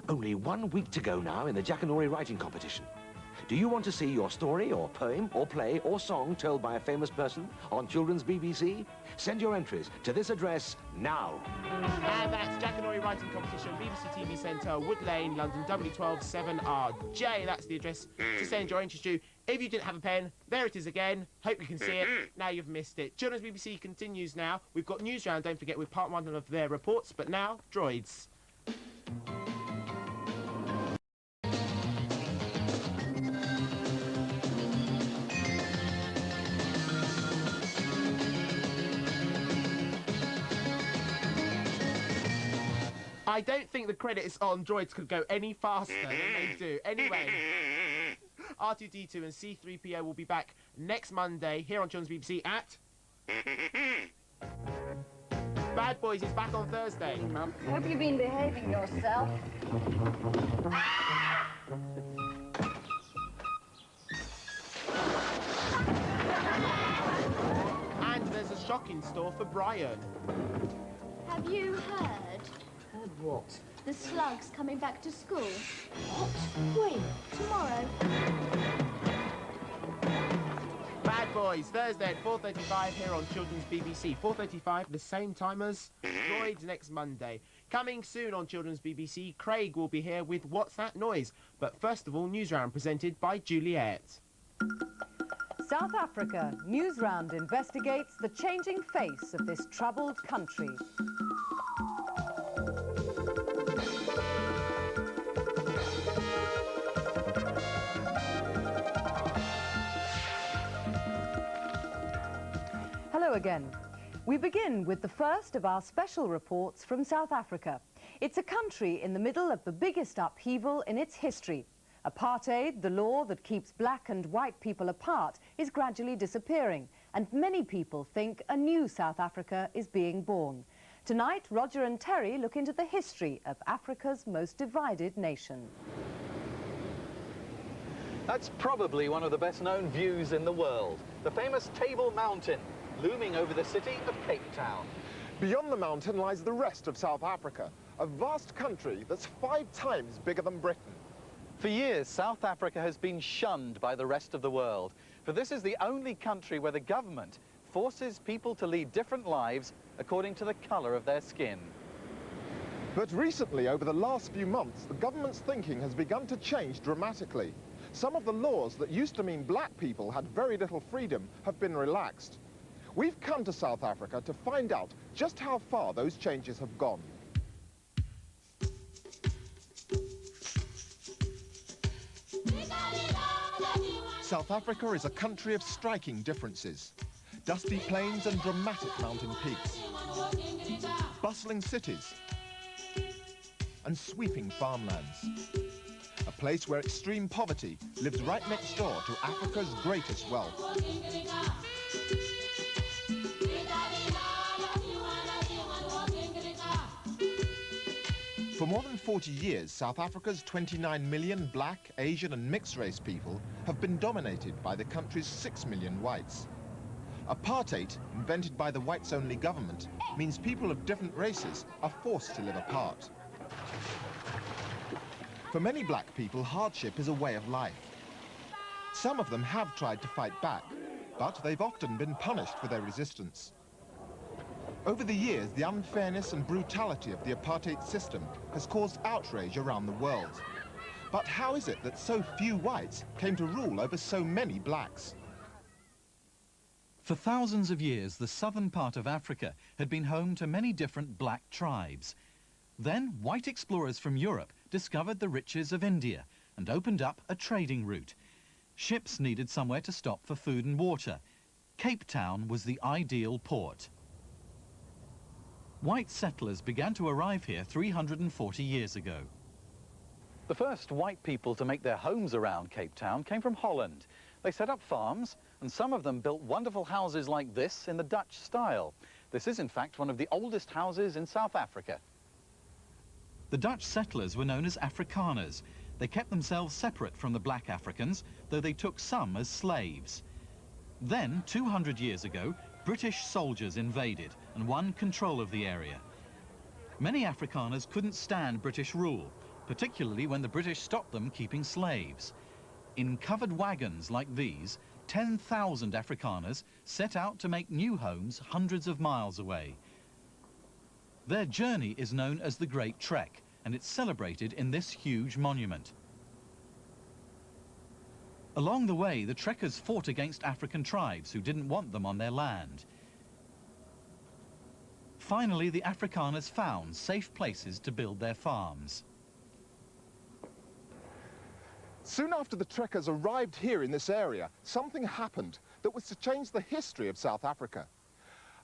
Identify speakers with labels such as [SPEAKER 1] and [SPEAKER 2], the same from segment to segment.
[SPEAKER 1] Only 1 week to go now in the Jackanory writing competition. Do you want to see your story or poem or play or song told by a famous person on Children's BBC? Send your entries to this address now.
[SPEAKER 2] And that's Jackanory Writing Competition, BBC TV Centre, Wood Lane, London, W12 7RJ. That's the address to send your entries to. If you didn't have a pen, there it is again. Hope you can see it. Now you've missed it. Children's BBC continues now. We've got Newsround, don't forget, with part 1 of their reports. But now, droids. I don't think the credits on droids could go any faster than they do. Anyway, R2-D2 and C-3PO will be back next Monday here on Children's BBC at... Bad Boys is back on Thursday.
[SPEAKER 3] Mum, hope you've been behaving yourself.
[SPEAKER 2] And there's a shock in store for Brian.
[SPEAKER 4] Have you heard?
[SPEAKER 3] Heard what?
[SPEAKER 4] The slugs coming back to school.
[SPEAKER 3] What? When?
[SPEAKER 4] Tomorrow.
[SPEAKER 2] Bad Boys, Thursday at 4:35 here on Children's BBC. 4:35, the same time as Droids next Monday. Coming soon on Children's BBC, Craig will be here with What's That Noise? But first of all, Newsround presented by Juliet.
[SPEAKER 5] South Africa, Newsround investigates the changing face of this troubled country. Hello again. We begin with the first of our special reports from South Africa. It's a country in the middle of the biggest upheaval in its history. Apartheid, the law that keeps black and white people apart, is gradually disappearing, and many people think a new South Africa is being born. Tonight, Roger and Terry look into the history of Africa's most divided nation.
[SPEAKER 6] That's probably one of the best-known views in the world, the famous Table Mountain, looming over the city of Cape Town.
[SPEAKER 7] Beyond the mountain lies the rest of South Africa, a vast country that's 5 times bigger than Britain.
[SPEAKER 6] For years, South Africa has been shunned by the rest of the world, for this is the only country where the government forces people to lead different lives according to the colour of their skin.
[SPEAKER 7] But recently, over the last few months, the government's thinking has begun to change dramatically. Some of the laws that used to mean black people had very little freedom have been relaxed. We've come to South Africa to find out just how far those changes have gone. South Africa is a country of striking differences. Dusty plains and dramatic mountain peaks. Bustling cities. And sweeping farmlands. A place where extreme poverty lives right next door to Africa's greatest wealth. For more than 40 years, South Africa's 29 million black, Asian and mixed-race people have been dominated by the country's 6 million whites. Apartheid, invented by the whites-only government, means people of different races are forced to live apart. For many black people, hardship is a way of life. Some of them have tried to fight back, but they've often been punished for their resistance. Over the years, the unfairness and brutality of the apartheid system has caused outrage around the world. But how is it that so few whites came to rule over so many blacks?
[SPEAKER 8] For thousands of years, the southern part of Africa had been home to many different black tribes. Then, white explorers from Europe discovered the riches of India and opened up a trading route. Ships needed somewhere to stop for food and water. Cape Town was the ideal port. White settlers began to arrive here 340 years ago.
[SPEAKER 6] The first white people to make their homes around Cape Town came from Holland. They set up farms, and some of them built wonderful houses like this in the Dutch style. This is, in fact, one of the oldest houses in South Africa.
[SPEAKER 8] The Dutch settlers were known as Afrikaners. They kept themselves separate from the black Africans, though they took some as slaves. Then, 200 years ago, British soldiers invaded and won control of the area. Many Afrikaners couldn't stand British rule, particularly when the British stopped them keeping slaves. In covered wagons like these, 10,000 Afrikaners set out to make new homes hundreds of miles away. Their journey is known as the Great Trek, and it's celebrated in this huge monument. Along the way, the trekkers fought against African tribes who didn't want them on their land. Finally, the Afrikaners found safe places to build their farms.
[SPEAKER 7] Soon after the trekkers arrived here in this area, something happened that was to change the history of South Africa.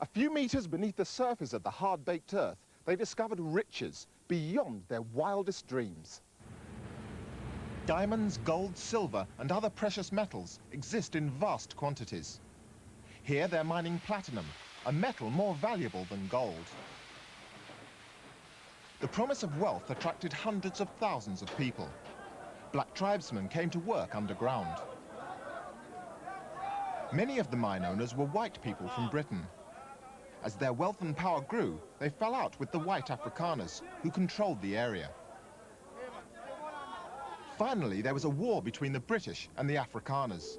[SPEAKER 7] A few meters beneath the surface of the hard-baked earth, they discovered riches beyond their wildest dreams. Diamonds, gold, silver, and other precious metals exist in vast quantities. Here they're mining platinum, a metal more valuable than gold. The promise of wealth attracted hundreds of thousands of people. Black tribesmen came to work underground. Many of the mine owners were white people from Britain. As their wealth and power grew, they fell out with the white Afrikaners, who controlled the area. Finally, there was a war between the British and the Afrikaners.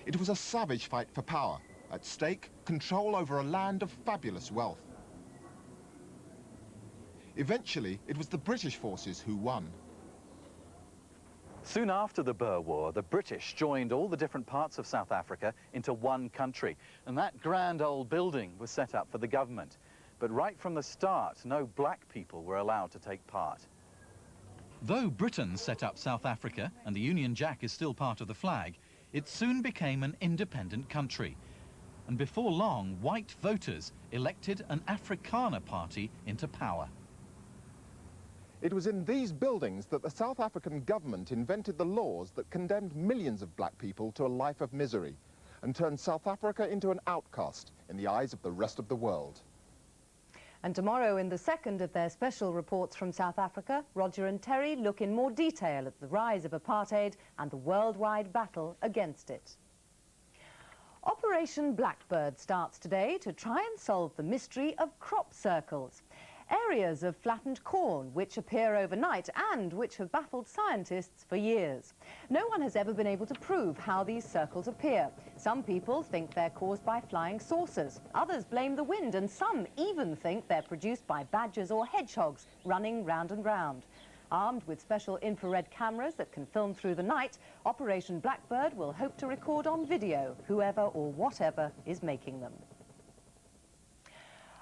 [SPEAKER 7] It was a savage fight for power. At stake, control over a land of fabulous wealth. Eventually, it was the British forces who won.
[SPEAKER 6] Soon after the Boer War, the British joined all the different parts of South Africa into one country, and that grand old building was set up for the government. But right from the start, no black people were allowed to take part.
[SPEAKER 8] Though Britain set up South Africa and the Union Jack is still part of the flag, it soon became an independent country. And before long, white voters elected an Afrikaner party into power.
[SPEAKER 7] It was in these buildings that the South African government invented the laws that condemned millions of black people to a life of misery and turned South Africa into an outcast in the eyes of the rest of the world.
[SPEAKER 5] And tomorrow, in the second of their special reports from South Africa, Roger and Terry look in more detail at the rise of apartheid and the worldwide battle against it. Operation Blackbird starts today to try and solve the mystery of crop circles. Areas of flattened corn which appear overnight and which have baffled scientists for years. No one has ever been able to prove how these circles appear. Some people think they're caused by flying saucers, others blame the wind, and some even think they're produced by badgers or hedgehogs running round and round. Armed with special infrared cameras that can film through the night, Operation Blackbird will hope to record on video whoever or whatever is making them.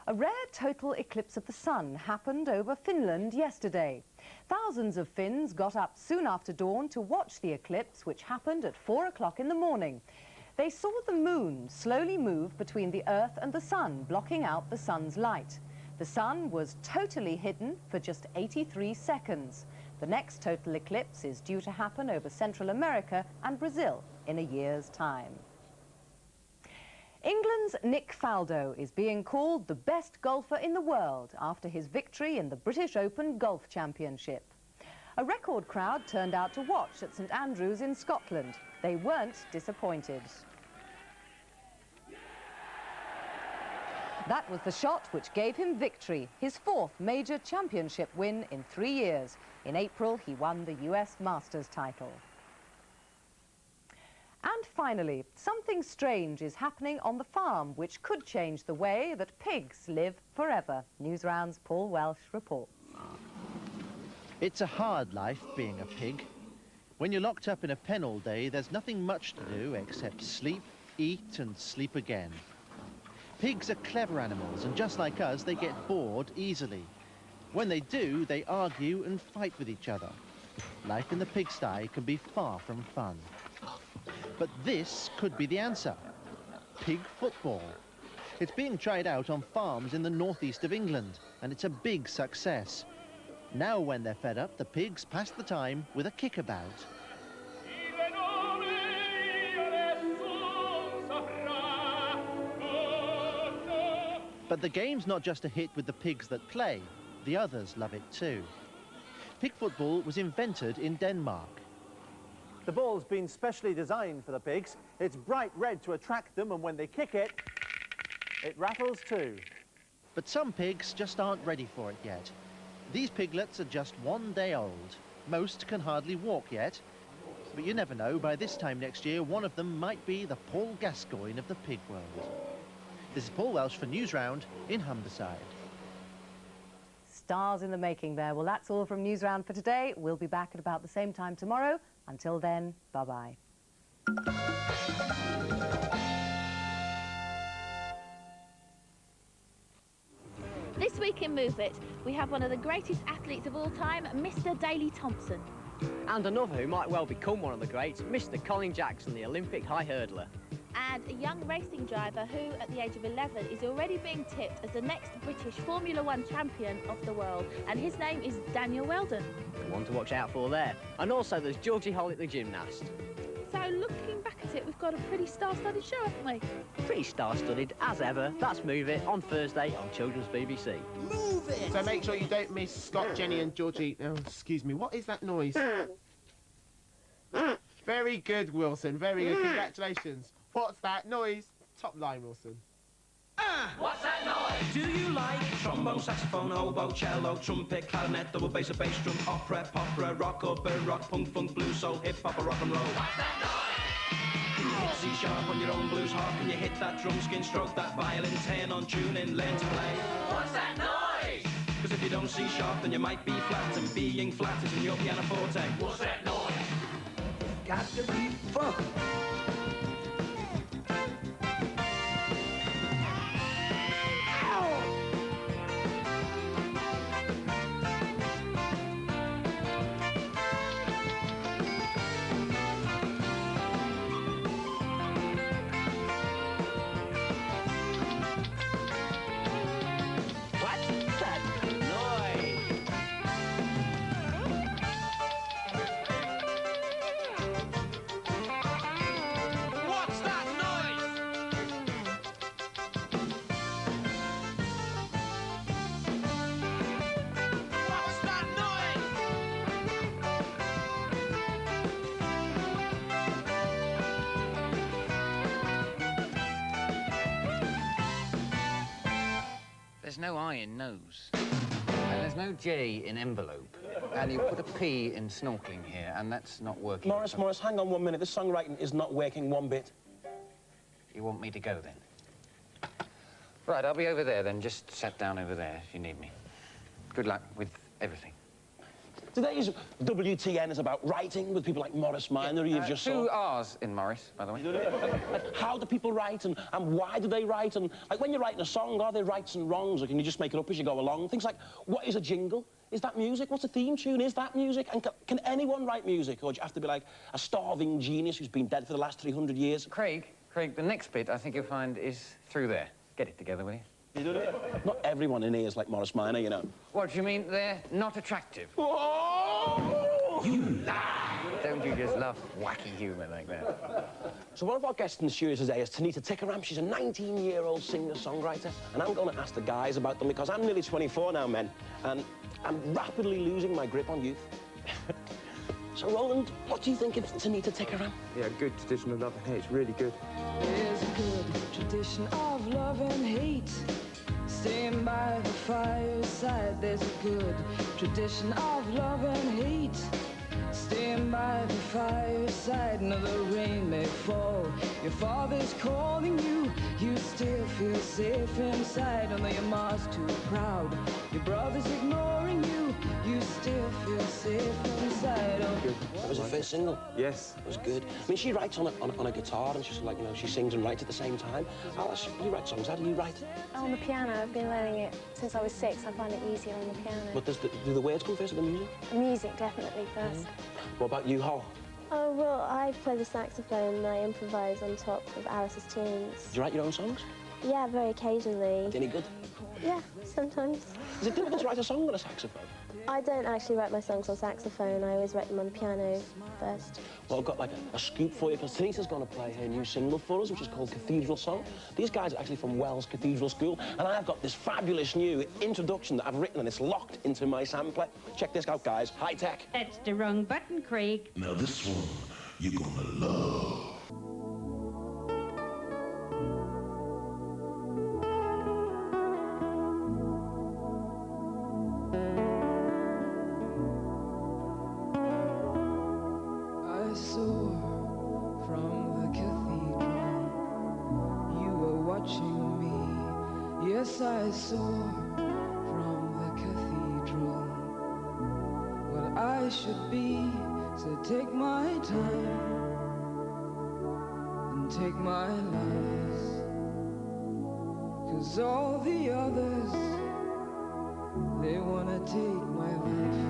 [SPEAKER 5] A rare total eclipse of the sun happened over Finland yesterday. Thousands of Finns got up soon after dawn to watch the eclipse, which happened at 4 o'clock in the morning. They saw the moon slowly move between the Earth and the sun, blocking out the sun's light. The sun was totally hidden for just 83 seconds. The next total eclipse is due to happen over Central America and Brazil in a year's time. England's Nick Faldo is being called the best golfer in the world after his victory in the British Open Golf Championship. A record crowd turned out to watch at St Andrews in Scotland. They weren't disappointed. That was the shot which gave him victory, his fourth major championship win in 3 years. In April, he won the US Masters title. And finally, something strange is happening on the farm which could change the way that pigs live forever. Newsround's Paul Welsh reports.
[SPEAKER 9] It's a hard life being a pig. When you're locked up in a pen all day, there's nothing much to do except sleep, eat and sleep again. Pigs are clever animals, and just like us, they get bored easily. When they do, they argue and fight with each other. Life in the pigsty can be far from fun. But this could be the answer. Pig football. It's being tried out on farms in the northeast of England, and it's a big success. Now when they're fed up, the pigs pass the time with a kickabout. But the game's not just a hit with the pigs that play. The others love it too. Pig football was invented in Denmark.
[SPEAKER 10] The ball's been specially designed for the pigs. It's bright red to attract them, and when they kick it, it rattles too.
[SPEAKER 9] But some pigs just aren't ready for it yet. These piglets are just 1 day old. Most can hardly walk yet. But you never know, by this time next year, one of them might be the Paul Gascoigne of the pig world. This is Paul Welsh for Newsround in Humberside.
[SPEAKER 5] Stars in the making there. Well, that's all from Newsround for today. We'll be back at about the same time tomorrow. Until then, bye-bye.
[SPEAKER 11] This week in Move It, we have one of the greatest athletes of all time, Mr. Daley Thompson.
[SPEAKER 12] And another who might well become one of the greats, Mr. Colin Jackson, the Olympic high hurdler.
[SPEAKER 11] And a young racing driver who, at the age of 11, is already being tipped as the next British Formula One champion of the world. And his name is Daniel Weldon.
[SPEAKER 12] One to watch out for there. And also there's Georgie Hollitt, the gymnast.
[SPEAKER 11] So looking back at it, we've got a pretty star-studded show, haven't we?
[SPEAKER 12] Pretty star-studded, as ever. That's Move It on Thursday on Children's BBC.
[SPEAKER 2] Move it! So make sure you don't miss Scott, Jenny and Georgie. Oh, excuse me, what is that noise? Very good, Wilson, very good. Congratulations. What's that noise? Top line, Wilson.
[SPEAKER 13] What's that noise? Do you like trombone, saxophone, oboe, cello, trumpet, clarinet, double bass, or bass drum, opera, rock, opera, rock, punk, funk, blues, soul, hip-hop, or rock and roll? What's that noise? You hit C sharp on your own blues harp, and you hit that drum skin, stroke that violin, turn on tuning, learn to play. What's that noise? Because if you don't C sharp, then you might be flat, and being flat is in your piano forte. What's that noise? Got to be fun.
[SPEAKER 14] There's no I in nose. And there's no J in envelope. And you put a P in snorkeling here, and that's not working.
[SPEAKER 15] Morris, hang on 1 minute. This songwriting is not working one bit.
[SPEAKER 14] You want me to go, then? Right, I'll be over there, then. Just sat down over there if you need me. Good luck with everything.
[SPEAKER 15] Today's WTN is about writing with people like Morris Minor, who you've just saw.
[SPEAKER 14] 2 R's in Morris, by the way.
[SPEAKER 15] Like, how do people write, and why do they write? And like, when you're writing a song, are there rights and wrongs, or can you just make it up as you go along? Things like, what is a jingle? Is that music? What's a theme tune? Is that music? And can anyone write music, or do you have to be like a starving genius who's been dead for the last 300 years?
[SPEAKER 14] Craig, the next bit I think you'll find is through there. Get it together, will you?
[SPEAKER 15] Not everyone in here is like Morris Minor, you know.
[SPEAKER 14] What do you mean they're not attractive?
[SPEAKER 15] Whoa!
[SPEAKER 14] You lie! Don't you just love wacky humour like that?
[SPEAKER 15] So one of our guests in the studio today is Tanita Tikaram. She's a 19-year-old singer-songwriter, and I'm going to ask the guys about them because I'm nearly 24 now, men, and I'm rapidly losing my grip on youth. So, Roland, what do you think of Tanita Tikaram?
[SPEAKER 16] Yeah, good tradition of love and hate. It's really good.
[SPEAKER 17] There's a good tradition of love and hate. Staying by the fireside, there's a good tradition of love and hate. Staying by the fireside, now the rain may fall. Your father's calling you, you still feel safe inside. Although your mom's too proud, your brother's ignoring you, you still feel safe inside. Oh,
[SPEAKER 15] That was her first single?
[SPEAKER 16] Yes.
[SPEAKER 15] It was good. I mean, she writes on a guitar, and she's like, you know, she sings and writes at the same time. Alice, you write songs. How do you write?
[SPEAKER 18] On the piano. I've been learning it since I was 6. I find it easier on the piano.
[SPEAKER 15] But do the words come first or the music?
[SPEAKER 18] The music, definitely, first.
[SPEAKER 15] What about you, Hol?
[SPEAKER 18] Oh, well, I play the saxophone and I improvise on top of Alice's tunes.
[SPEAKER 15] Do you write your own songs?
[SPEAKER 18] Yeah, very occasionally.
[SPEAKER 15] Any good?
[SPEAKER 18] Yeah, sometimes.
[SPEAKER 15] Is it difficult to write a song on a saxophone?
[SPEAKER 18] I don't actually write my songs on saxophone. I always write them on the piano first.
[SPEAKER 15] Well, I've got like a scoop for you, because Tanita's going to play her new single for us, which is called Cathedral Song. These guys are actually from Wells Cathedral School, and I've got this fabulous new introduction that I've written, and it's locked into my sampler. Check this out, guys. High tech.
[SPEAKER 19] That's the wrong button, Craig.
[SPEAKER 20] Now this one, you're gonna love.
[SPEAKER 17] Yes, I saw from the cathedral what I should be. So take my time and take my lies, 'cause all the others, they wanna take my life.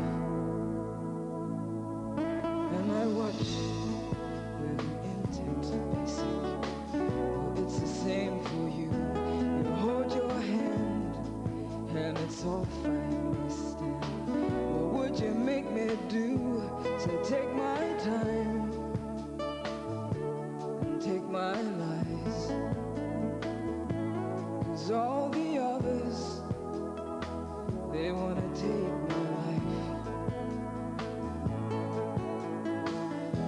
[SPEAKER 17] And I watch with an intent to be sick. Well, it's the same for you. You hold your hand and it's all fine, we stand. What would you make me do? So take my time and take my lies, 'cause all the others, they wanna take my life.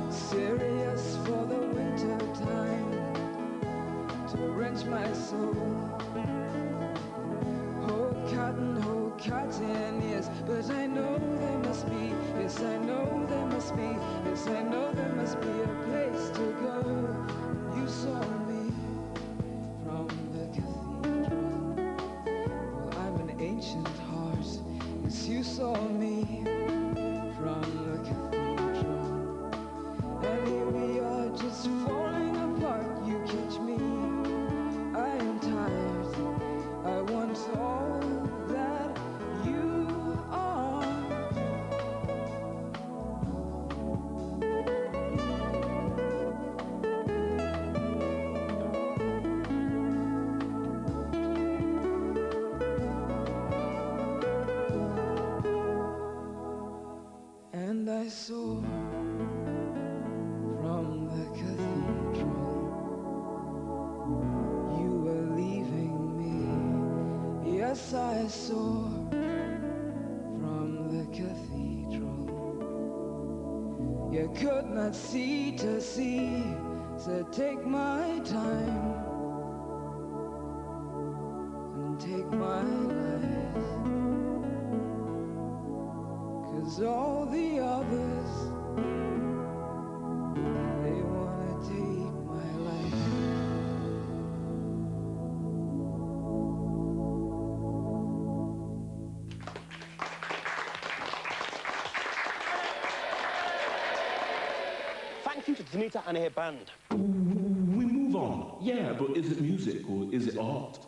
[SPEAKER 17] Serious for the winter time, to wrench my soul. Hold cotton, yes, but I know there must be, yes, I know there must be, yes, I know there must be a place to go. You saw me from the cathedral. Well, I'm an ancient heart. Yes, you saw me from the cathedral. And here we are just falling apart. You catch me. I am tired. I want all that you are. And I saw from the cathedral you were leaving me. Yes, I saw from the cathedral you could not see to see. So take my time and take my life, 'cause all the others, they wanna take my life.
[SPEAKER 15] Thank you to Danita and her band.
[SPEAKER 20] We move on. Yeah, but is it music or is it art?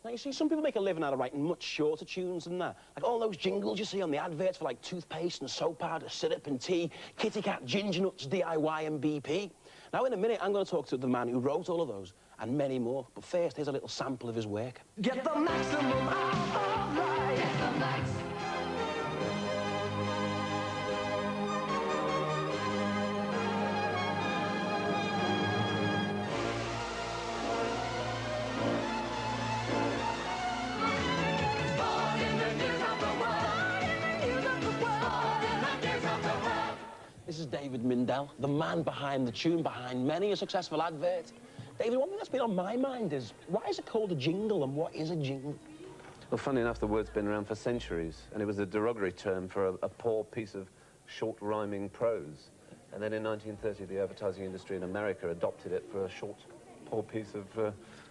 [SPEAKER 15] Now, you see, some people make a living out of writing much shorter tunes than that. Like all those jingles you see on the adverts for, like, toothpaste and soap powder, syrup and tea, Kitty Cat, Ginger Nuts, DIY and BP. Now, in a minute, I'm going to talk to the man who wrote all of those and many more. But first, here's a little sample of his work.
[SPEAKER 13] Get the maximum out of life. Get the max.
[SPEAKER 15] This is David Mindell, the man behind the tune, behind many a successful advert. David, one thing that's been on my mind is, why is it called a jingle and what is a jingle?
[SPEAKER 21] Well, funny enough, the word's been around for centuries, and it was a derogatory term for a poor piece of short rhyming prose. And then in 1930, the advertising industry in America adopted it for a short, poor piece of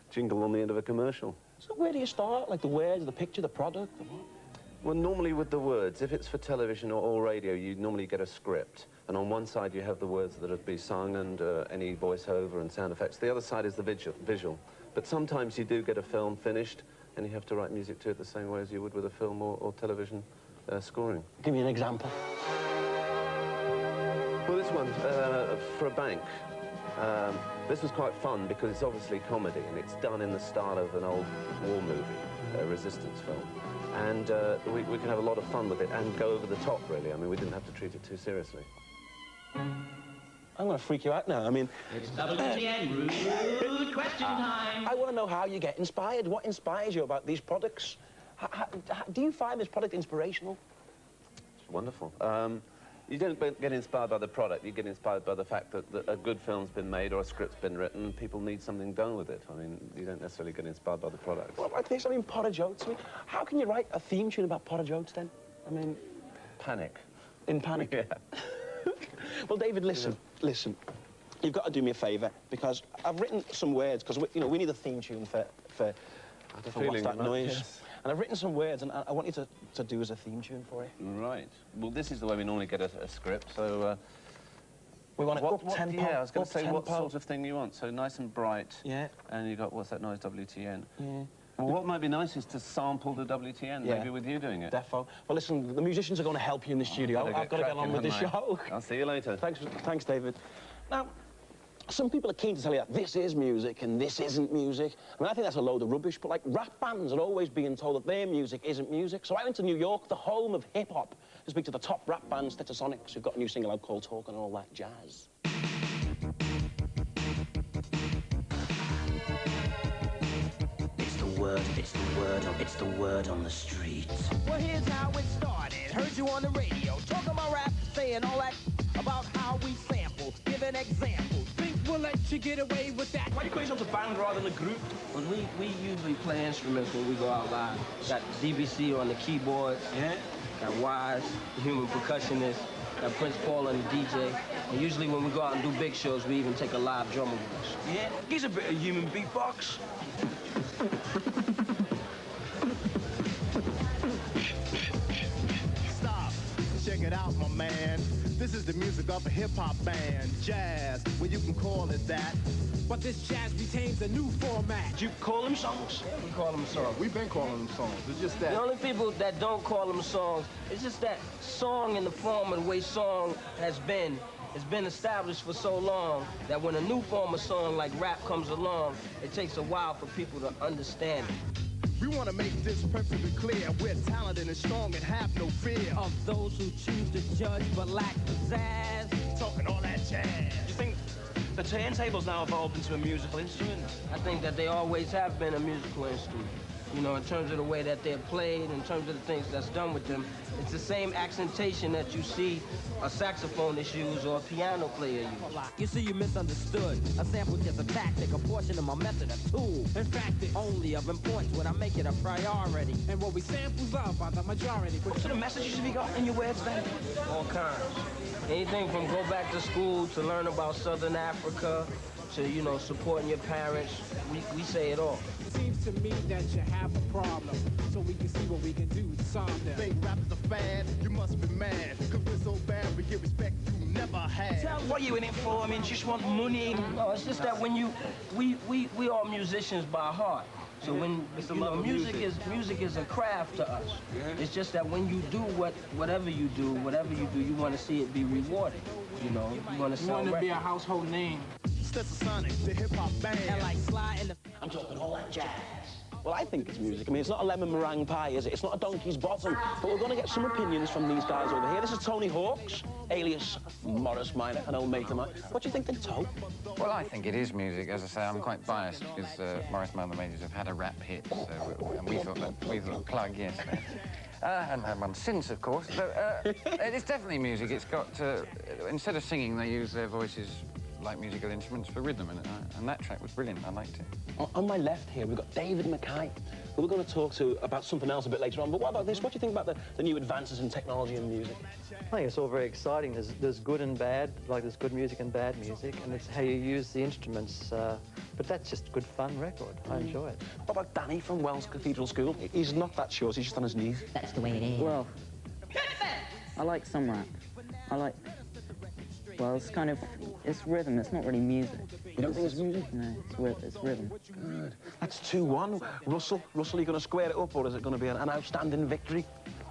[SPEAKER 21] jingle on the end of a commercial.
[SPEAKER 15] So where do you start? Like the words, the picture, the product, the what?
[SPEAKER 21] Well, normally with the words, if it's for television or radio, you normally get a script. And on one side, you have the words that would be sung and any voiceover and sound effects. The other side is the visual. But sometimes you do get a film finished, and you have to write music to it the same way as you would with a film or television scoring.
[SPEAKER 15] Give me an example.
[SPEAKER 21] Well, this one, for a bank. This was quite fun because it's obviously comedy, and it's done in the style of an old war movie, a resistance film. And we can have a lot of fun with it and go over the top, really. I mean, we didn't have to treat it too seriously.
[SPEAKER 15] I'm going to freak you out now. I mean...
[SPEAKER 13] It's WTN rude question time.
[SPEAKER 15] I want to know how you get inspired. What inspires you about these products? Do you find this product inspirational?
[SPEAKER 21] It's wonderful. You don't get inspired by the product. You get inspired by the fact that a good film's been made or a script's been written. People need something done with it. I mean, you don't necessarily get inspired by the product.
[SPEAKER 15] Well, like this, I mean, porridge oats. I mean, how can you write a theme tune about porridge oats, then? I mean...
[SPEAKER 21] Panic.
[SPEAKER 15] In panic?
[SPEAKER 21] Yeah.
[SPEAKER 15] Well, David, listen. You've got to do me a favour, because I've written some words, because, you know, we need a theme tune for
[SPEAKER 21] I had a
[SPEAKER 15] for what's
[SPEAKER 21] feeling
[SPEAKER 15] that
[SPEAKER 21] you might,
[SPEAKER 15] noise.
[SPEAKER 21] yes.
[SPEAKER 15] And I've written some words, and I want you to do as a theme tune for it.
[SPEAKER 21] Right. Well, this is the way we normally get a script, so...
[SPEAKER 15] we want it up tempo.
[SPEAKER 21] Yeah, I was going to say, what
[SPEAKER 15] tempo.
[SPEAKER 21] sort of thing you want? So nice and bright.
[SPEAKER 15] Yeah.
[SPEAKER 21] And you got, what's that noise, WTN?
[SPEAKER 15] Yeah.
[SPEAKER 21] Well, what might be nice is to sample the WTN,
[SPEAKER 15] Yeah.
[SPEAKER 21] maybe with you doing it.
[SPEAKER 15] Defo. Well, listen, the musicians are going to help you in the studio. I've got to get on with the show.
[SPEAKER 21] I'll see you later.
[SPEAKER 15] Thanks, David. Now, some people are keen to tell you that this is music and this isn't music. I mean, I think that's a load of rubbish, but, like, rap bands are always being told that their music isn't music. So I went to New York, the home of hip-hop, to speak to the top rap band, Stetsasonics, who've got a new single out called Talk and all that jazz.
[SPEAKER 1] It's the word on the street.
[SPEAKER 13] Well, here's how it started. Heard you on the radio, talking about rap, saying all that about how we sample. Give an example. Think we'll let you get away with that?
[SPEAKER 15] Why do you call yourself a band rather than a group?
[SPEAKER 12] Well, we usually play instruments when we go out live. Got DBC on the keyboard.
[SPEAKER 15] Yeah.
[SPEAKER 12] Got Wise, the human percussionist. Got Prince Paul on the DJ. And usually when we go out and do big shows, we even take a live drummer with us.
[SPEAKER 15] Yeah. Here's a bit of human beatbox.
[SPEAKER 22] Stop. Check it out, my man. This is the music of a hip-hop band, jazz, well, you can call it that.
[SPEAKER 13] But this jazz retains a new format.
[SPEAKER 15] Do you call them songs?
[SPEAKER 12] Yeah, we call them songs.
[SPEAKER 22] We've been calling them songs. It's just that.
[SPEAKER 12] The only people that don't call them songs, it's just that song in the form of the way song has been. It's been established for so long that when a new form of song like rap comes along, it takes a while for people to understand it.
[SPEAKER 22] We want to make this perfectly clear. We're talented and strong and have no fear
[SPEAKER 13] Of those who choose to judge but lack pizzazz.
[SPEAKER 22] talking all that jazz.
[SPEAKER 15] Do you think the turntable's now evolved into a musical instrument?
[SPEAKER 12] I think that they always have been a musical instrument. You know, in terms of the way that they're played, in terms of the things that's done with them. It's the same accentation that you see a saxophonist use or a piano player use.
[SPEAKER 13] You see, you misunderstood. A sample just a tactic, a portion of my method, a tool. In fact, it's only of importance when I make it a priority. And what we samples of by the majority.
[SPEAKER 15] What sort of messages have you got in your words then?
[SPEAKER 12] All kinds. Anything from go back to school to learn about Southern Africa to, you know, supporting your parents. We say it all.
[SPEAKER 13] It seems to me that you have a problem, so we can see what we can do to solve them.
[SPEAKER 22] Think rap is a fad? You must be mad. Cause we're so bad, we get respect you never had.
[SPEAKER 15] What are you in it for? I mean, just want money?
[SPEAKER 12] No, it's just that when you, we are musicians by heart. So when, you know, music is a craft to us. It's just that when you do whatever you do, you want to see it be rewarded. You know, you want to sell
[SPEAKER 13] be a household name.
[SPEAKER 22] Stetsasonics, the hip-hop band.
[SPEAKER 13] And like Sly and the...
[SPEAKER 15] I'm talking all that jazz. Well, I think it's music. I mean, it's not a lemon meringue pie, is it? It's not a donkey's bottom. But we're going to get some opinions from these guys over here. This is Tony Hawks, alias Morris Minor, an old mate of mine. What do you think then, Toe?
[SPEAKER 14] Well, I think it is music. As I say, I'm quite biased because Morris Minor Majors have had a rap hit, so and we thought plug, yes. And had one since, of course. So it's definitely music. It's got instead of singing, they use their voices like musical instruments for rhythm, and that track was brilliant. I liked it.
[SPEAKER 15] On my left here, we've got David Mackay, who we're going to talk to about something else a bit later on. But what about this? What do you think about the new advances in technology and music?
[SPEAKER 23] I think it's all very exciting. There's good and bad, like there's good music and bad music, and it's how you use the instruments. But that's just a good fun record. I enjoy it.
[SPEAKER 15] What about Danny from Wells Cathedral School? He's not that short, he's just on his knees.
[SPEAKER 24] That's the way it is. Well, I like some rap. Well, it's kind of, it's rhythm, it's not really music.
[SPEAKER 15] You don't think it's music?
[SPEAKER 24] No, it's rhythm.
[SPEAKER 15] Good. That's 2-1. Russell, are you going to square it up, or is it going to be an outstanding victory?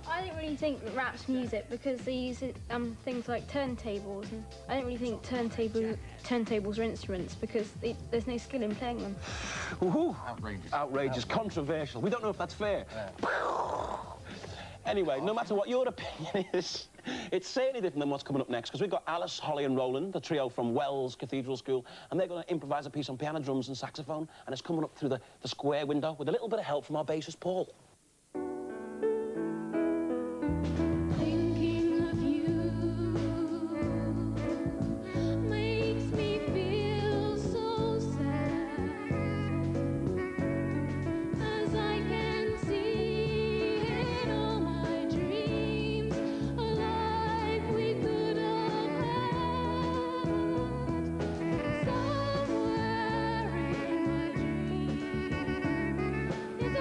[SPEAKER 18] I don't really think that rap's music because they use it, things like turntables, and I don't really think turntables are instruments because there's no skill in playing them.
[SPEAKER 15] Ooh, outrageous, controversial. We don't know if that's fair. Anyway, no matter what your opinion is, it's certainly different than what's coming up next, because we've got Alice, Holly and Roland, the trio from Wells Cathedral School, and they're going to improvise a piece on piano, drums and saxophone, and it's coming up through the square window with a little bit of help from our bassist, Paul.
[SPEAKER 17] It's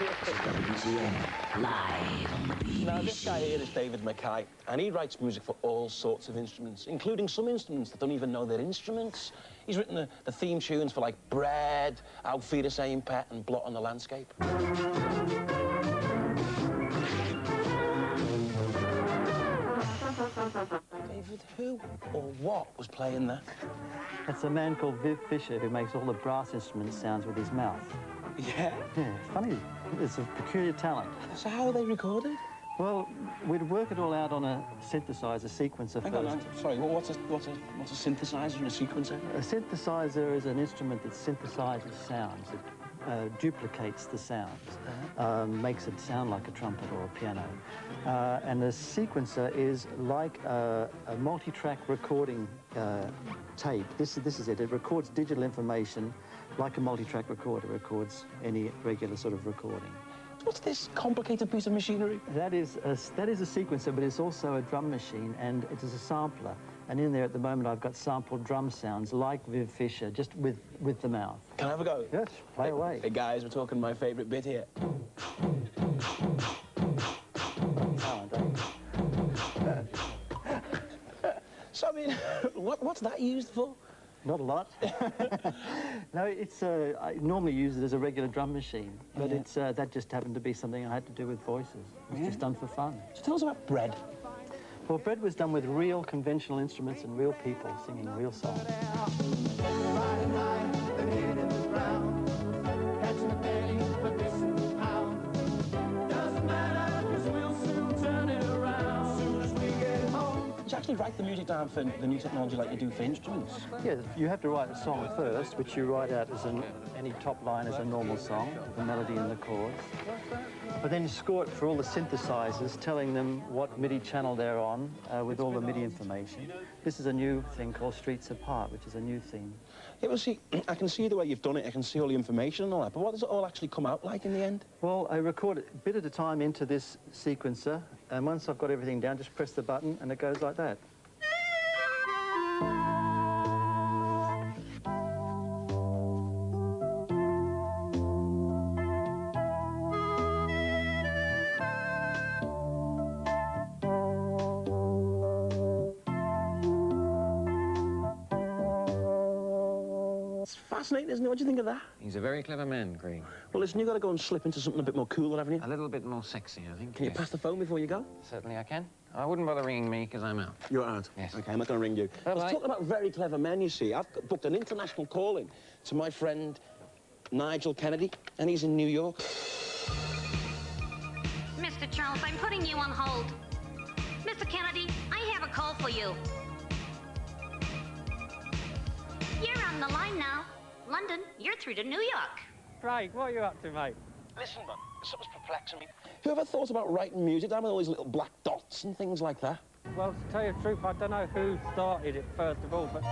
[SPEAKER 1] Live on the BBC.
[SPEAKER 15] Now, this guy here is David Mackay, and he writes music for all sorts of instruments, including some instruments that don't even know they're instruments. He's written the theme tunes for, like, Bread, Auf Wiedersehen, Pet, and Blot on the Landscape. David, who or what was playing that?
[SPEAKER 23] That's a man called Viv Fisher who makes all the brass instrument sounds with his mouth.
[SPEAKER 15] Yeah?
[SPEAKER 23] Yeah, funny. It's a peculiar talent.
[SPEAKER 15] So how are they recorded?
[SPEAKER 23] Well, we'd work it all out on a synthesizer sequencer
[SPEAKER 15] Hang
[SPEAKER 23] first.
[SPEAKER 15] on, sorry, what's a synthesizer and a sequencer?
[SPEAKER 23] A synthesizer is an instrument that synthesizes sounds. It duplicates the sounds, makes it sound like a trumpet or a piano. And a sequencer is like a multi-track recording tape. This is it. It records digital information like a multi-track recorder records any regular sort of recording.
[SPEAKER 15] What's this complicated piece of machinery?
[SPEAKER 23] That is a sequencer, but it's also a drum machine, and it is a sampler. And in there at the moment I've got sampled drum sounds like Viv Fisher, just with the mouth.
[SPEAKER 15] Can I have a go?
[SPEAKER 23] Yes, play away.
[SPEAKER 15] Hey guys, we're talking my favourite bit here. So I mean, what's that used for?
[SPEAKER 23] Not a lot. No, it's I normally use it as a regular drum machine, but it's that just happened to be something I had to do with voices. It was just done for fun.
[SPEAKER 15] So tell us about Bread.
[SPEAKER 23] Well, Bread was done with real conventional instruments and real people singing real songs.
[SPEAKER 15] Did you actually write the music down for the new technology like you do for instruments?
[SPEAKER 23] Yeah, you have to write a song first, which you write out as any top line as a normal song, the melody and the chords. But then you score it for all the synthesizers, telling them what MIDI channel they're on with all the MIDI information. This is a new thing called Streets Apart, which is a new theme.
[SPEAKER 15] Yeah, well, see, I can see the way you've done it. I can see all the information and all that. But what does it all actually come out like in the end?
[SPEAKER 23] Well, I record it a bit at a time into this sequencer, and once I've got everything down, just press the button, and it goes like that.
[SPEAKER 15] Fascinating, isn't it? What do you think of that?
[SPEAKER 14] He's a very clever man, Craig.
[SPEAKER 15] Well, listen, you've got to go and slip into something a bit more cooler, haven't you?
[SPEAKER 14] A little bit more sexy, I think.
[SPEAKER 15] Can you pass the phone before you go?
[SPEAKER 14] Certainly I can. I wouldn't bother ringing me, because I'm out.
[SPEAKER 15] You're out?
[SPEAKER 14] Yes.
[SPEAKER 15] OK, I'm not going to ring you. I was talking about very clever men, you see. I've booked an international calling to my friend Nigel Kennedy, and he's in New York.
[SPEAKER 3] Mr. Charles, I'm putting you on hold. Mr. Kennedy, I have a call for you. You're on the line now. London, you're through to New York.
[SPEAKER 23] Craig, what are you up to, mate?
[SPEAKER 15] Listen, man, something's perplexing me. Who ever thought about writing music down with all these little black dots and things like that?
[SPEAKER 23] Well, to tell you the truth, I don't know who started it first of all, but...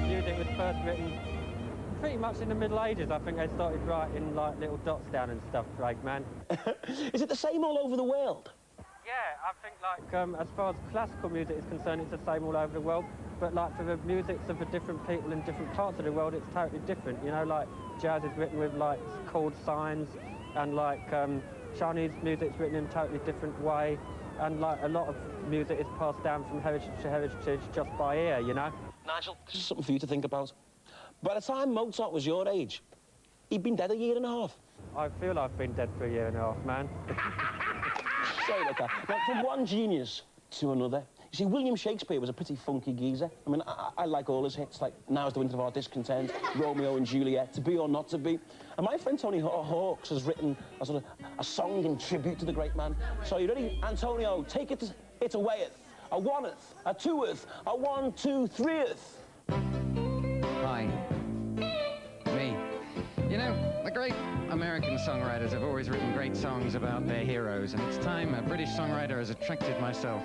[SPEAKER 23] Music was first written pretty much in the Middle Ages. I think they started writing, like, little dots down and stuff, Craig, man.
[SPEAKER 15] Is it the same all over the world?
[SPEAKER 23] Yeah, I think, like, as far as classical music is concerned, it's the same all over the world. But, like, for the music of the different people in different parts of the world, it's totally different. You know, like, jazz is written with, like, chord signs, and, like, Chinese music's written in a totally different way. And, like, a lot of music is passed down from heritage to heritage just by ear, you know?
[SPEAKER 15] Nigel, this is something for you to think about. By the time Mozart was your age, he'd been dead a year and a half.
[SPEAKER 23] I feel I've been dead for a year and a half, man.
[SPEAKER 15] Sorry about that. Now, from one genius to another. You see, William Shakespeare was a pretty funky geezer. I mean, I like all his hits, like Now's the Winter of Our Discontent, Romeo and Juliet, To Be or Not to Be. And my friend Tony Hawks has written a sort of a song in tribute to the great man. So you ready? Antonio, take it awayeth. A oneeth, a twoeth, a 1, 2, 3eth.
[SPEAKER 14] Hi. Me. You know, the great American songwriters have always written great songs about their heroes, and it's time a British songwriter has attracted myself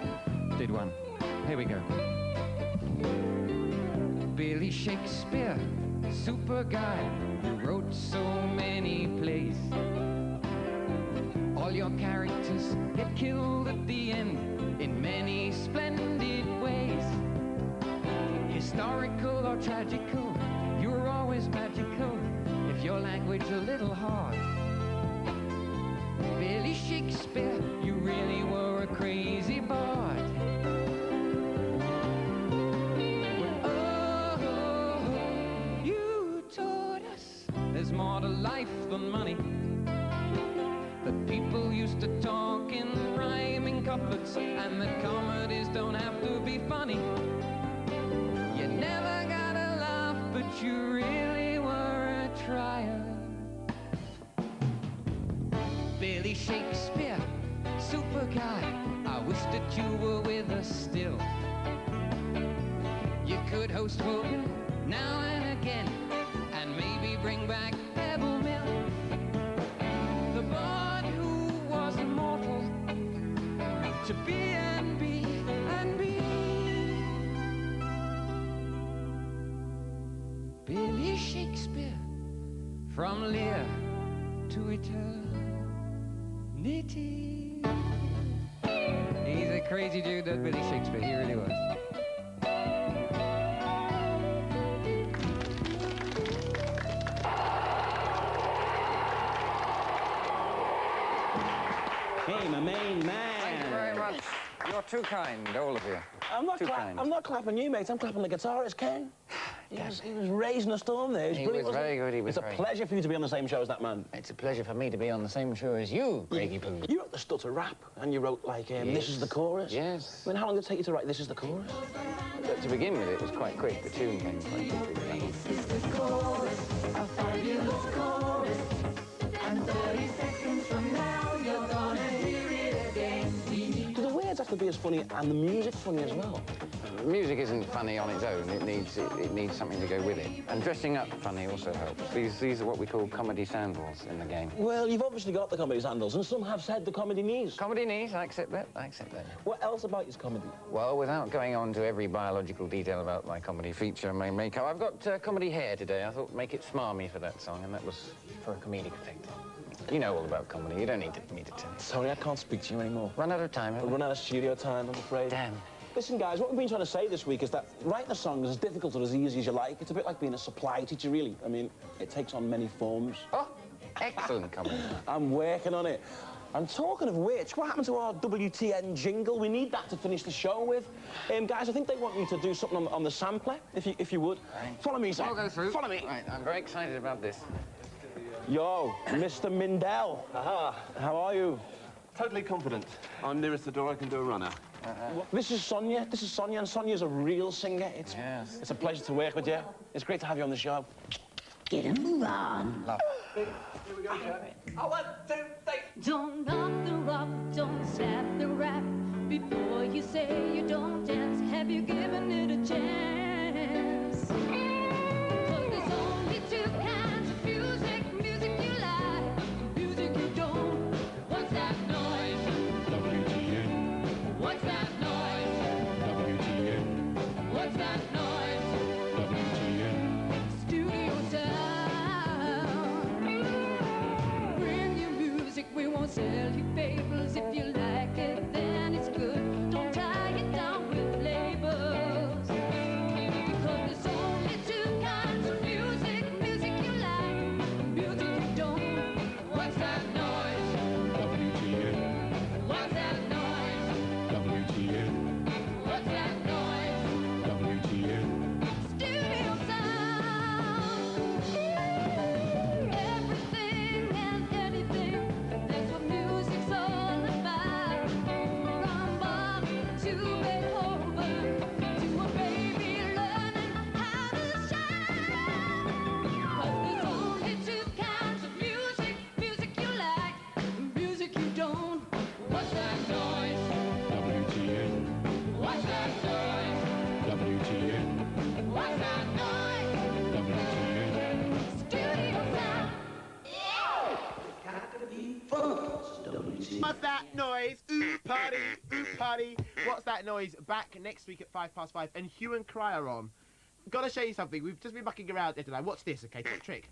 [SPEAKER 14] did one. Here we go. Billy Shakespeare, super guy, who wrote so many plays. All your characters get killed at the end in many
[SPEAKER 4] tragical, you're always magical, if your language a little hard. Billy Shakespeare, you really were a crazy bard. Oh, you taught us there's more to life than money. That people used to talk in rhyming couplets, and that comedies don't have to be funny. You never got a laugh, but you really were a trier. Billy Shakespeare, super guy, I wish that you were with us still. You could host Wogan now and again, and maybe bring back Pebble Mill. The bard who was immortal, to be and be and be. Billy Shakespeare, from Lear to eternity. He's a crazy dude, that Billy Shakespeare, he really was.
[SPEAKER 15] Hey, my main man.
[SPEAKER 14] Thank you very much. You're too kind, all of you.
[SPEAKER 15] I'm not clapping you, mate. I'm clapping the guitarist, Ken. He was raising a storm there.
[SPEAKER 14] He was very good. He was
[SPEAKER 15] It's a pleasure for you to be on the same show as that man.
[SPEAKER 14] It's a pleasure for me to be on the same show as you, Greggy Poo.
[SPEAKER 15] You wrote the stutter rap, and you wrote, like, This Is the Chorus.
[SPEAKER 14] Yes.
[SPEAKER 15] I mean, how long did it take you to write This Is the Chorus?
[SPEAKER 14] To begin with, it was quite quick. The tune came quite quickly.
[SPEAKER 17] This is the chorus, a fabulous chorus. And 30 seconds from now, you're gonna hear it again.
[SPEAKER 15] Do the words have to be as funny and the music funny as well?
[SPEAKER 14] Music isn't funny on its own. It needs something to go with it. And dressing up funny also helps. These are what we call comedy sandals in the game.
[SPEAKER 15] Well, you've obviously got the comedy sandals, and some have said the comedy knees.
[SPEAKER 14] Comedy knees, I accept that. I accept that.
[SPEAKER 15] What else about his comedy?
[SPEAKER 14] Well, without going on to every biological detail about my comedy feature and my makeup, I've got comedy hair today. I thought make it smarmy for that song, and that was for a comedic effect. You know all about comedy. You don't need me to tell you.
[SPEAKER 15] Sorry, I can't speak to you anymore.
[SPEAKER 14] Run out of time,
[SPEAKER 15] We'll run out of studio time, I'm afraid.
[SPEAKER 14] Damn.
[SPEAKER 15] Listen, guys, what we've been trying to say this week is that writing a song is as difficult or as easy as you like. It's a bit like being a supply teacher, really. I mean, it takes on many forms.
[SPEAKER 14] Oh, excellent comedy.
[SPEAKER 15] I'm working on it. And talking of which, what happened to our WTN jingle? We need that to finish the show with. Guys, I think they want you to do something on the sampler, if you would.
[SPEAKER 14] Right.
[SPEAKER 15] Follow me, sir.
[SPEAKER 14] I'll go through.
[SPEAKER 15] Follow me.
[SPEAKER 14] Right, I'm very excited about this.
[SPEAKER 15] Yo, Mr. Mindell.
[SPEAKER 21] Aha.
[SPEAKER 15] How are you?
[SPEAKER 21] Totally confident. I'm nearest the door, I can do a runner.
[SPEAKER 15] This is Sonia. This is Sonia, and Sonia's a real singer. It's a pleasure to work with you. It's great to have you on the show.
[SPEAKER 1] Get a move on.
[SPEAKER 14] Love.
[SPEAKER 17] Here we go, Jack. 1, 2, 3.
[SPEAKER 11] Don't knock the rock, don't slap the rap. Before you say you don't dance, have you given it a chance? 'Cause there's only two kinds of music. Music you like, music you don't. What's that noise?
[SPEAKER 20] WTN.
[SPEAKER 11] What's that noise?
[SPEAKER 20] WTN.
[SPEAKER 11] What's that noise?
[SPEAKER 20] WTN.
[SPEAKER 11] Studio sound. Bring your music, we won't sell you favors. If you like it, then it's good. Don't tie it down with labels. Because there's only two kinds of music. Music you like, music you don't. What's that noise?
[SPEAKER 20] WTN.
[SPEAKER 11] What's that noise?
[SPEAKER 20] WTN.
[SPEAKER 11] What's that noise?
[SPEAKER 20] WTN.
[SPEAKER 11] Studio sound. Everything and anything, that's what music's all about. From Bach to Beethoven, to a baby learning how to shine. 'Cause there's only two kinds of music. Music you like, music you don't. What's that noise?
[SPEAKER 20] WTN.
[SPEAKER 11] What's that noise?
[SPEAKER 20] WTN.
[SPEAKER 11] What's that noise?
[SPEAKER 20] WTN.
[SPEAKER 11] Studio sound.
[SPEAKER 2] What's that noise? Ooh, party, ooh, party. What's that noise? Back next week at 5:05, and Hue and Cry are on. Gotta show you something. We've just been mucking around there tonight. What's this? Okay, top trick.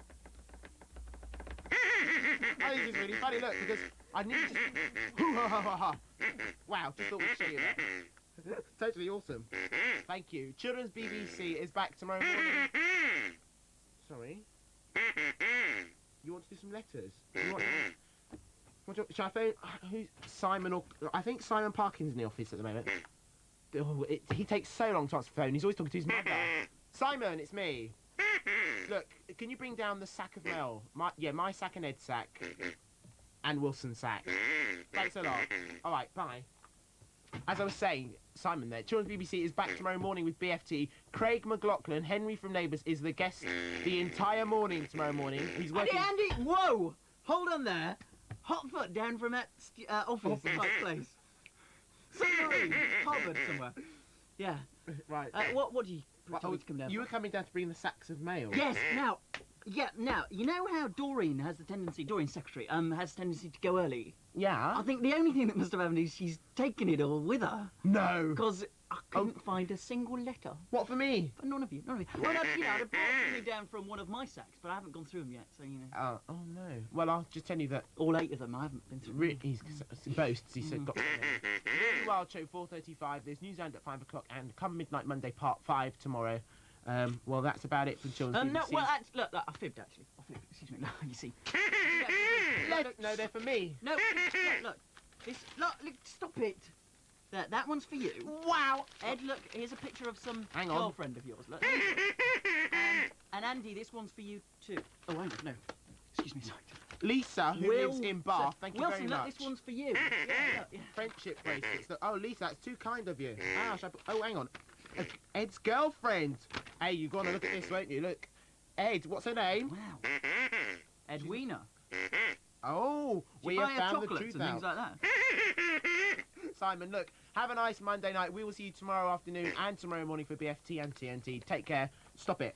[SPEAKER 2] Oh, this is really funny. Look, because I need to. Wow, just thought we'd show you that. Totally awesome. Thank you. Children's BBC is back tomorrow morning. Sorry. You want to do some letters? Shall I phone? Who's Simon or... I think Simon Parkin's in the office at the moment. Oh, he takes so long to answer the phone. He's always talking to his mother. Simon, it's me. Look, can you bring down the sack of mail? My sack and Ed's sack. And Wilson's sack. Thanks a lot. All right, bye. As I was saying, Simon there, Children's BBC is back tomorrow morning with BFT. Craig McLaughlin, Henry from Neighbours, is the guest the entire morning tomorrow morning. He's working...
[SPEAKER 6] Andy, whoa! Hold on there. Hot foot down from that office type place. Submarine, Harvard somewhere. Yeah.
[SPEAKER 2] Right.
[SPEAKER 6] What do you tell me to come down?
[SPEAKER 2] You were coming down to bring the sacks of mail.
[SPEAKER 6] Yes, now, you know how Doreen, Doreen's secretary, has a tendency to go early?
[SPEAKER 2] Yeah.
[SPEAKER 6] I think the only thing that must have happened is she's taken it all with her.
[SPEAKER 2] No.
[SPEAKER 6] Because I couldn't find a single letter.
[SPEAKER 2] What, for me?
[SPEAKER 6] For none of you, Well, no, I'd have brought something down from one of my sacks, but I haven't gone through them yet, so, you know.
[SPEAKER 2] Oh, no. Well, I'll just tell you that...
[SPEAKER 6] All 8 of them, I haven't been through.
[SPEAKER 2] He boasts, he said, got to Really Wild Show, 4:35. There's Newsround at 5 o'clock, and Come Midnight Monday, part 5 tomorrow. Well, that's about it for Children's BBC.
[SPEAKER 6] No, well, look, I fibbed, actually. Excuse me, you see.
[SPEAKER 2] No, they're for me.
[SPEAKER 6] No, look. Look, stop it. That one's for you.
[SPEAKER 2] Wow.
[SPEAKER 6] Ed, look, here's a picture of some
[SPEAKER 2] Hang on.
[SPEAKER 6] girlfriend of yours. Look. And Andy, this one's for you too. Oh, hang on, no. Excuse me, sorry.
[SPEAKER 2] Lisa, who lives in Bath, thank you very much.
[SPEAKER 6] Look, this one's for you. Yeah.
[SPEAKER 2] Friendship bracelets. Oh, Lisa, that's too kind of you. Oh, hang on. Ed's girlfriend. Hey, you're going to look at this, won't you? Look. Ed, what's her name?
[SPEAKER 6] Wow. Edwina.
[SPEAKER 2] Oh, we have found the truth
[SPEAKER 6] and
[SPEAKER 2] out.
[SPEAKER 6] Things like that.
[SPEAKER 2] Simon, look, have a nice Monday night. We will see you tomorrow afternoon and tomorrow morning for BFT and TNT. Take care. Stop it.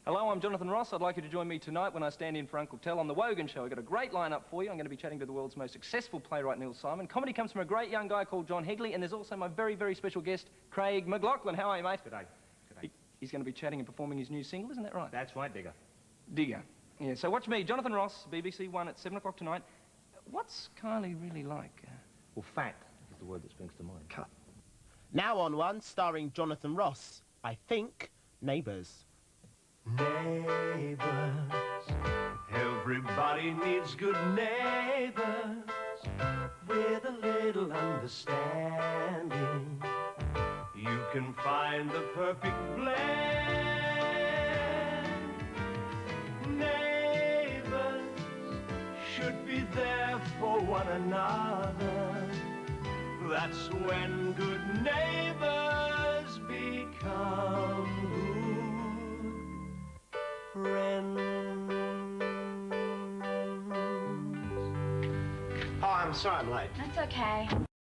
[SPEAKER 7] Hello, I'm Jonathan Ross. I'd like you to join me tonight when I stand in for Uncle Tell on The Wogan Show. I've got a great lineup for you. I'm going to be chatting to the world's most successful playwright, Neil Simon. Comedy comes from a great young guy called John Higley, and there's also my very, very special guest, Craig McLaughlin. How are you, mate?
[SPEAKER 8] G'day.
[SPEAKER 7] He's going to be chatting and performing his new single, isn't that right?
[SPEAKER 8] That's right, Digger.
[SPEAKER 7] Digger. Yeah, so watch me, Jonathan Ross, BBC One at 7 o'clock tonight. What's Kylie really like?
[SPEAKER 8] Well, fat is the word that springs to mind.
[SPEAKER 7] Cut.
[SPEAKER 2] Now on one, starring Jonathan Ross. I think Neighbours.
[SPEAKER 13] Neighbors, everybody needs good neighbors with a little understanding. You can find the perfect blend. Neighbors should be there for one another. That's when good neighbors become friends.
[SPEAKER 9] Oh, I'm sorry I'm late.
[SPEAKER 10] That's okay.